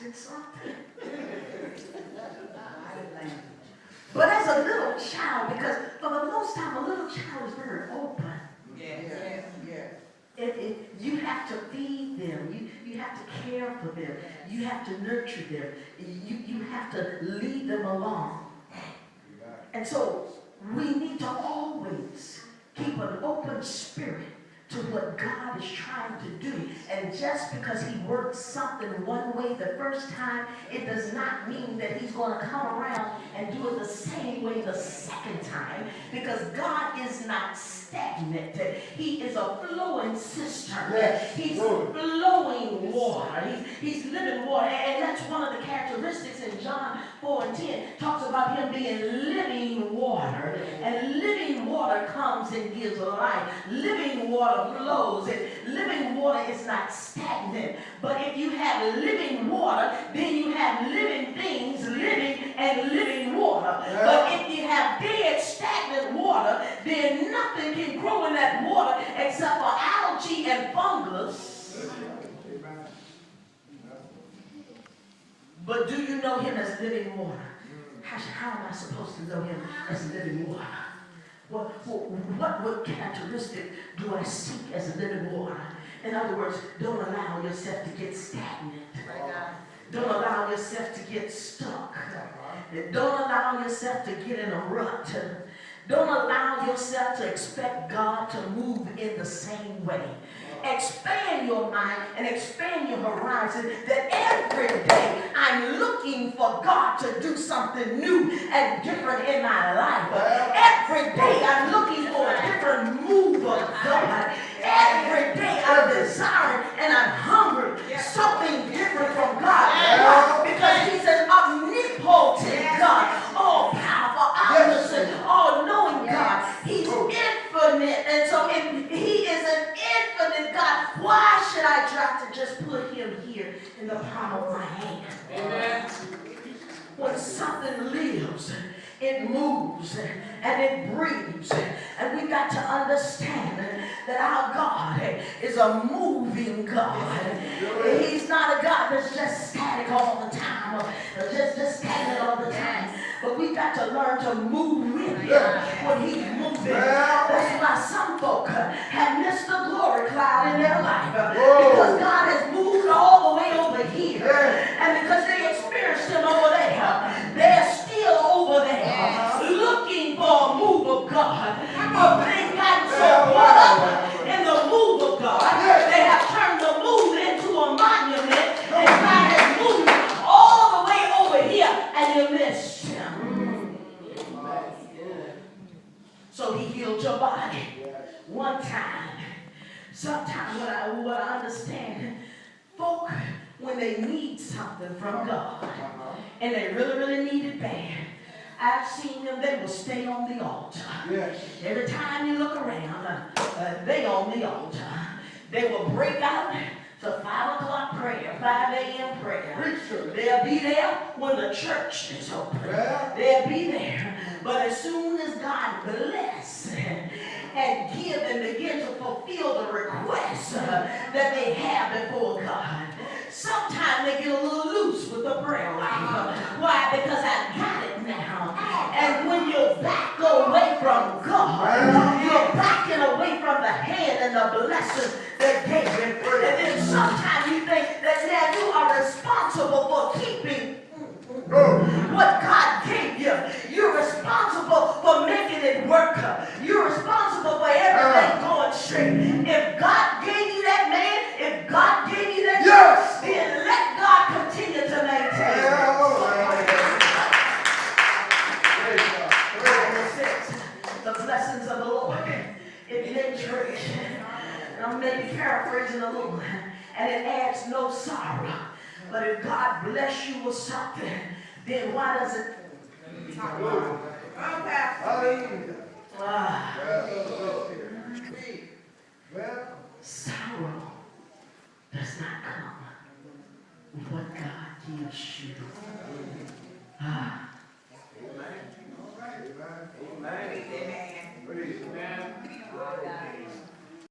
expecting something. But as a little child, because for the most time, a little child is very open. You have to feed them. You have to care for them. You have to nurture them. You have to lead them along. And so we need to always keep an open spirit to what God is trying to do. And just because he works something one way the first time, it does not mean that he's going to come around and do it the same way the second time, because God is not stagnant. He is a flowing cistern. He's flowing water. He's living water. And that's one of the characteristics in John 4:10. Talks about him being living water. And living water comes and gives life. Living water flows. And living water is not stagnant. But if you have living water, then you have living things living and living water. But if you have dead, stagnant water, then nothing can grow in that water except for algae and fungus. But do you know him as living water? How am I supposed to know him as living water? What characteristic do I seek as living water? In other words, don't allow yourself to get stagnant. Don't allow yourself to get stuck. Don't allow yourself to get in a rut. Don't allow yourself to expect God to move in the same way. Expand your mind and expand your horizon, that every day I'm looking for God to do something new and different in my life. Every day I'm looking for a different move of God. Every day I'm desiring and I'm hungry something different from God. Why? Because he's an omnipotent God, all powerful, omniscient, all knowing God. He's infinite, and so if he is an infinite God, why should I try to just put him here in the palm of my hand? Amen. When something lives, it moves and it breathes, and we got to understand that our God is a moving God. He's not a God that's just static all the time, or just stagnant all the time. But we got to learn to move with him when he's moving. That's why some folk have missed the glory cloud in their life, because God has moved all the way over here, and because they experienced him over there, they're still over there looking for a move of God. But they got so caught up in the move of God, they have turned the move into a monument, and God has moved all the way over here, and you missed him. So he healed your body one time. Sometimes what I understand, folk, when they need something from God, and they really, really need it bad, I've seen them, they will stay on the altar. Every time you look around, they on the altar. They will break out to 5 o'clock prayer, 5 a.m. prayer. They'll be there when the church is open. They'll be there. But as soon as God bless and give and begin to fulfill the requests that they have before God, sometimes they get a little loose with the prayer life. Why? Because I got it now. And when you're back away from God, you're backing away from the hand and the blessing that gave you. And then sometimes you think that now you are responsible for keeping what God gave you. You're responsible for making it work. You're responsible for everything going straight. If God gave you that man, if God gave you that church, then let God continue to maintain it. The blessings of the Lord. It makes rich. I'm maybe paraphrasing a little, and it adds no sorrow. But if God bless you with something, then why does it? Sorrow does not come with what God gives you.